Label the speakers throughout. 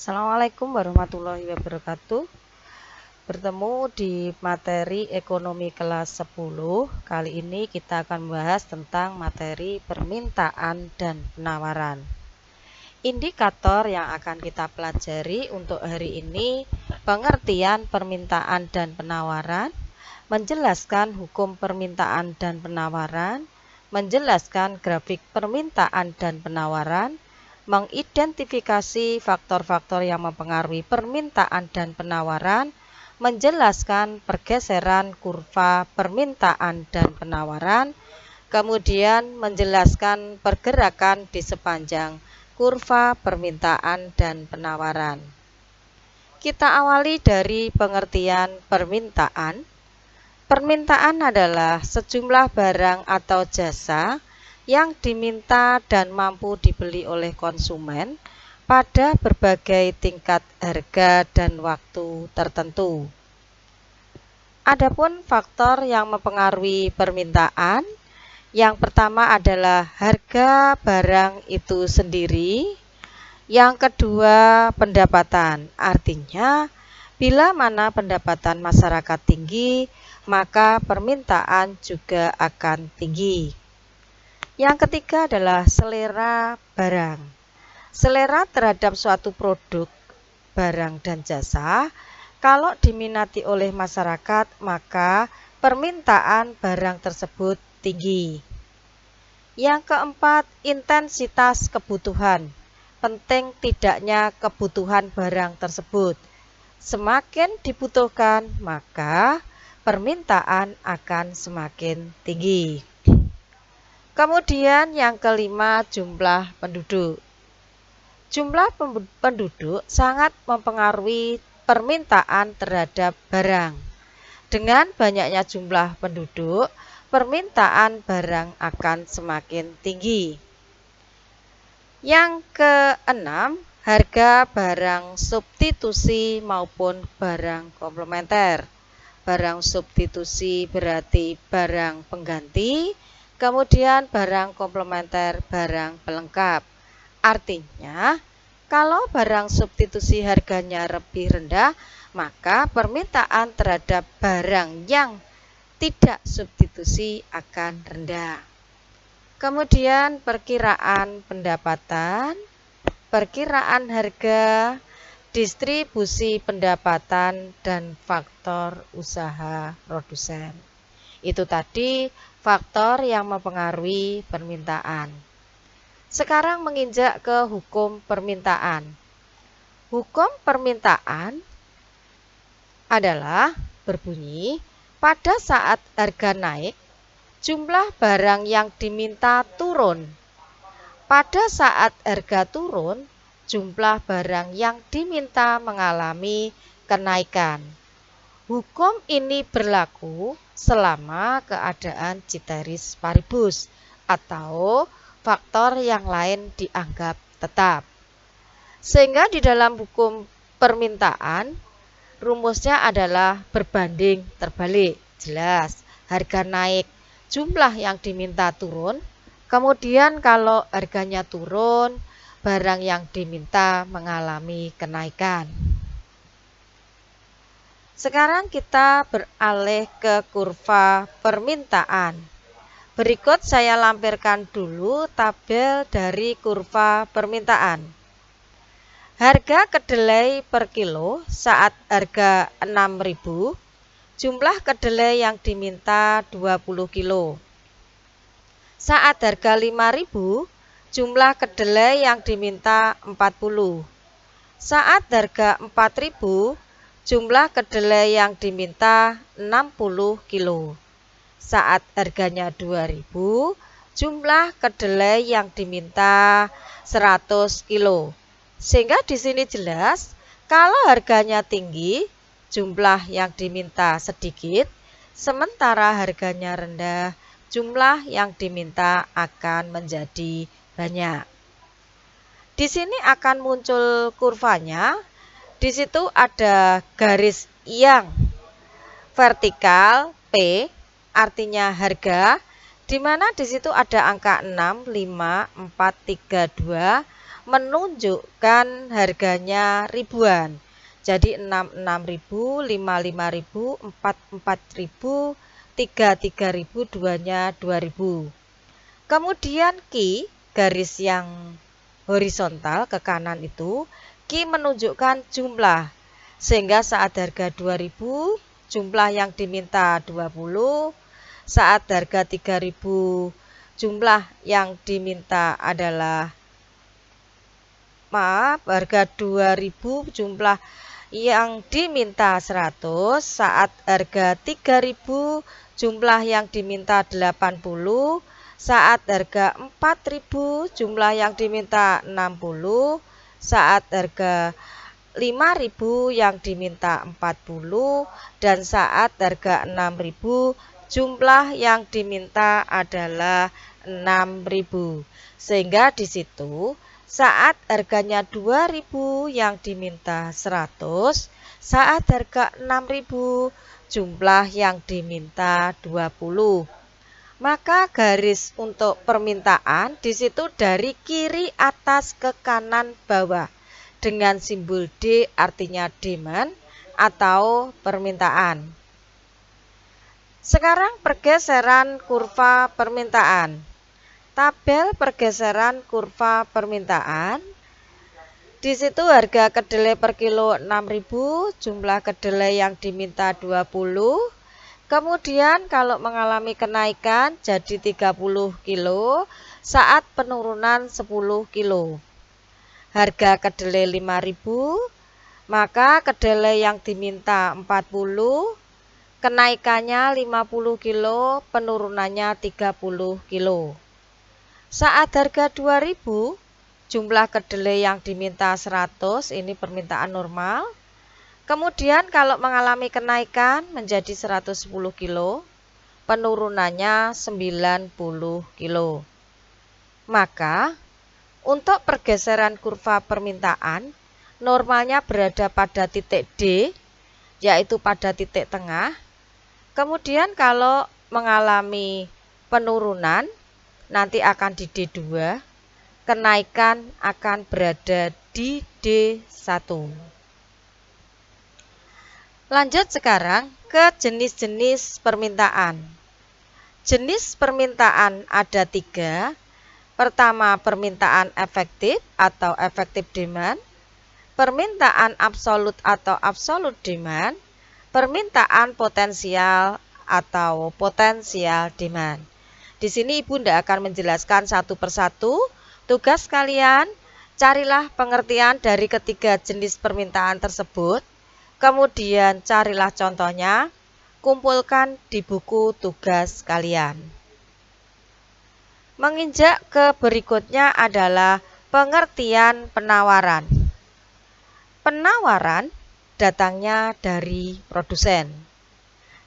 Speaker 1: Assalamualaikum warahmatullahi wabarakatuh. Bertemu di materi ekonomi kelas 10. Kali ini kita akan membahas tentang materi permintaan dan penawaran. Indikator yang akan kita pelajari untuk hari ini pengertian permintaan dan penawaran, menjelaskan hukum permintaan dan penawaran, menjelaskan grafik permintaan dan penawaran, mengidentifikasi faktor-faktor yang mempengaruhi permintaan dan penawaran, menjelaskan pergeseran kurva permintaan dan penawaran, kemudian menjelaskan pergerakan di sepanjang kurva permintaan dan penawaran. Kita awali dari pengertian permintaan. Permintaan adalah sejumlah barang atau jasa yang diminta dan mampu dibeli oleh konsumen pada berbagai tingkat harga dan waktu tertentu. Adapun faktor yang mempengaruhi permintaan, yang pertama adalah harga barang itu sendiri. Yang kedua, pendapatan. Artinya, bila mana pendapatan masyarakat tinggi, maka permintaan juga akan tinggi. Yang ketiga adalah selera barang. Selera terhadap suatu produk, barang, dan jasa, kalau diminati oleh masyarakat, maka permintaan barang tersebut tinggi. Yang keempat, intensitas kebutuhan. Penting tidaknya kebutuhan barang tersebut. Semakin dibutuhkan, maka permintaan akan semakin tinggi. Kemudian yang kelima, jumlah penduduk. Jumlah penduduk sangat mempengaruhi permintaan terhadap barang. Dengan banyaknya jumlah penduduk, permintaan barang akan semakin tinggi. Yang keenam, harga barang substitusi maupun barang komplementer. Barang substitusi berarti barang pengganti, kemudian barang komplementer barang pelengkap. Artinya, kalau barang substitusi harganya lebih rendah, maka permintaan terhadap barang yang tidak substitusi akan rendah. Kemudian perkiraan pendapatan, perkiraan harga, distribusi pendapatan, dan faktor usaha produsen. Itu tadi faktor yang mempengaruhi permintaan. Sekarang menginjak ke hukum permintaan. Hukum permintaan adalah berbunyi, pada saat harga naik, jumlah barang yang diminta turun. Pada saat harga turun, jumlah barang yang diminta mengalami kenaikan. Hukum ini berlaku selama keadaan ceteris paribus atau faktor yang lain dianggap tetap. Sehingga di dalam hukum permintaan, rumusnya adalah berbanding terbalik. Jelas, harga naik, jumlah yang diminta turun. Kemudian kalau harganya turun, barang yang diminta mengalami kenaikan. Sekarang kita beralih ke kurva permintaan. Berikut saya lampirkan dulu tabel dari kurva permintaan. Harga kedelai per kilo saat harga 6.000, jumlah kedelai yang diminta 20 kilo. Saat harga 5.000, jumlah kedelai yang diminta 40. Saat harga 4.000, jumlah kedelai yang diminta 60 kilo. Saat harganya 2.000, jumlah kedelai yang diminta 100 kilo. Sehingga di sini jelas, kalau harganya tinggi, jumlah yang diminta sedikit, sementara harganya rendah, jumlah yang diminta akan menjadi banyak. Di sini akan muncul kurvanya. Di situ ada garis yang vertikal P, artinya harga, di mana di situ ada angka 6, 5, 4, 3, 2, menunjukkan harganya ribuan. Jadi 6.000, 5.000, 4.000, 3.000, 2-nya 2.000. Kemudian Q, garis yang horizontal ke kanan itu, Q menunjukkan jumlah. Sehingga saat harga 2.000, jumlah yang diminta 20. Saat harga 3.000, jumlah yang diminta adalah harga 2.000, jumlah yang diminta 100. Saat harga 3.000, jumlah yang diminta 80. Saat harga 4.000, jumlah yang diminta 60. Saat harga 5.000, yang diminta 40. Dan saat harga 6.000, jumlah yang diminta adalah 6.000. Sehingga di situ saat harganya 2.000, yang diminta 100. Saat harga 6.000, jumlah yang diminta 20. Maka garis untuk permintaan di situ dari kiri atas ke kanan bawah dengan simbol D, artinya demand atau permintaan. Sekarang pergeseran kurva permintaan. Tabel pergeseran kurva permintaan. Di situ harga kedelai per kilo 6.000, jumlah kedelai yang diminta 20. Kemudian kalau mengalami kenaikan jadi 30 kilo saat penurunan 10 kilo. Harga kedelai 5.000, maka kedelai yang diminta 40, kenaikannya 50 kilo, penurunannya 30 kilo. Saat harga 2.000, jumlah kedelai yang diminta 100, ini permintaan normal. Kemudian kalau mengalami kenaikan menjadi 110 kilo, penurunannya 90 kilo. Maka untuk pergeseran kurva permintaan, normalnya berada pada titik D, yaitu pada titik tengah. Kemudian kalau mengalami penurunan, nanti akan di D2, kenaikan akan berada di D1. Lanjut sekarang ke jenis-jenis permintaan. Jenis permintaan ada 3. Pertama, permintaan efektif atau effective demand, permintaan absolut atau absolute demand, permintaan potensial atau potential demand. Di sini Ibu tidak akan menjelaskan satu persatu. Tugas kalian, carilah pengertian dari ketiga jenis permintaan tersebut. Kemudian carilah contohnya, kumpulkan di buku tugas kalian. Menginjak ke berikutnya adalah pengertian penawaran. Penawaran datangnya dari produsen,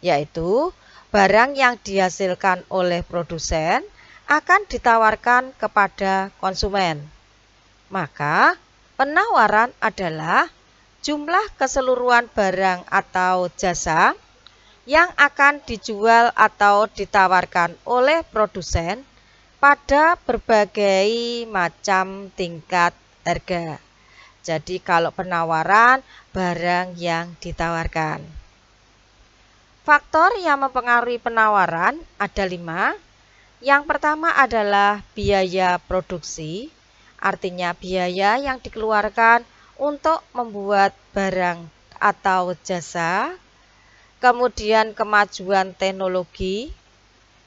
Speaker 1: yaitu barang yang dihasilkan oleh produsen akan ditawarkan kepada konsumen. Maka penawaran adalah jumlah keseluruhan barang atau jasa yang akan dijual atau ditawarkan oleh produsen pada berbagai macam tingkat harga. Jadi kalau penawaran, barang yang ditawarkan. Faktor yang mempengaruhi penawaran ada 5. Yang pertama adalah biaya produksi, artinya biaya yang dikeluarkan untuk membuat barang atau jasa. Kemudian kemajuan teknologi,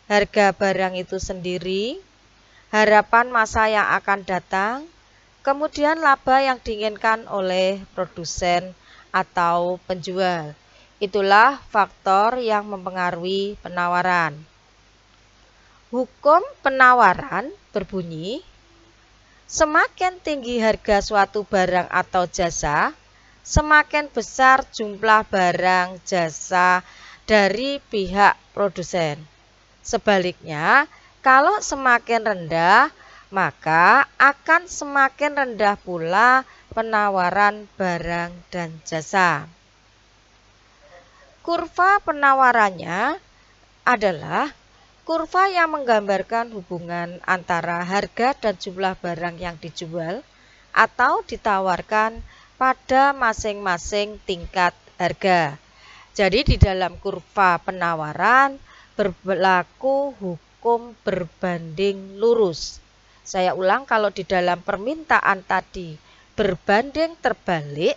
Speaker 1: harga barang itu sendiri, harapan masa yang akan datang, kemudian laba yang diinginkan oleh produsen atau penjual. Itulah faktor yang mempengaruhi penawaran. Hukum penawaran berbunyi, semakin tinggi harga suatu barang atau jasa, semakin besar jumlah barang jasa dari pihak produsen. Sebaliknya, kalau semakin rendah, maka akan semakin rendah pula penawaran barang dan jasa. Kurva penawarannya adalah kurva yang menggambarkan hubungan antara harga dan jumlah barang yang dijual atau ditawarkan pada masing-masing tingkat harga. Jadi di dalam kurva penawaran berlaku hukum berbanding lurus. Saya ulang, kalau di dalam permintaan tadi berbanding terbalik,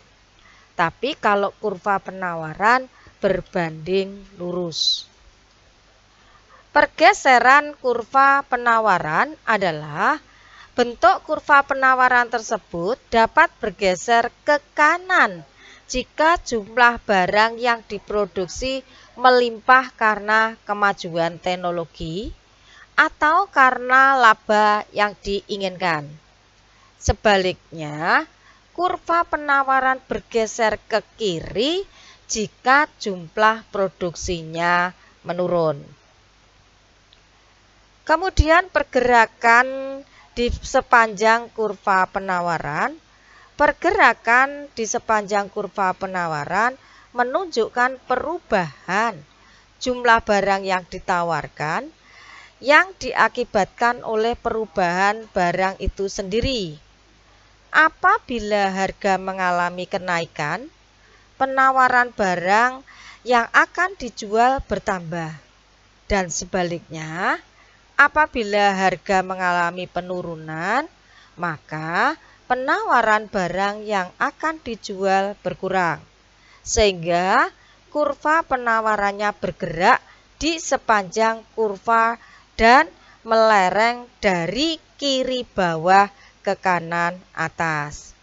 Speaker 1: tapi kalau kurva penawaran berbanding lurus. Pergeseran kurva penawaran adalah bentuk kurva penawaran tersebut dapat bergeser ke kanan jika jumlah barang yang diproduksi melimpah karena kemajuan teknologi atau karena laba yang diinginkan. Sebaliknya, kurva penawaran bergeser ke kiri jika jumlah produksinya menurun. Kemudian pergerakan di sepanjang kurva penawaran. Pergerakan di sepanjang kurva penawaran menunjukkan perubahan jumlah barang yang ditawarkan yang diakibatkan oleh perubahan barang itu sendiri. Apabila harga mengalami kenaikan, penawaran barang yang akan dijual bertambah. Dan sebaliknya, apabila harga mengalami penurunan, maka penawaran barang yang akan dijual berkurang, sehingga kurva penawarannya bergerak di sepanjang kurva dan melereng dari kiri bawah ke kanan atas.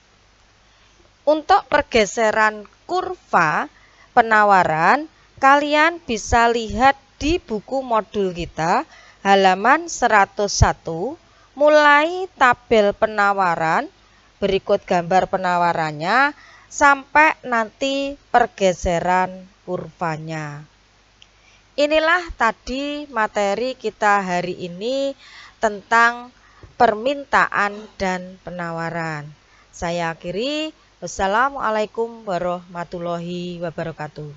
Speaker 1: Untuk pergeseran kurva penawaran, kalian bisa lihat di buku modul kita halaman 101, mulai tabel penawaran, berikut gambar penawarannya, sampai nanti pergeseran kurvanya. Inilah tadi materi kita hari ini tentang permintaan dan penawaran. Saya akhiri. Wassalamualaikum warahmatullahi wabarakatuh.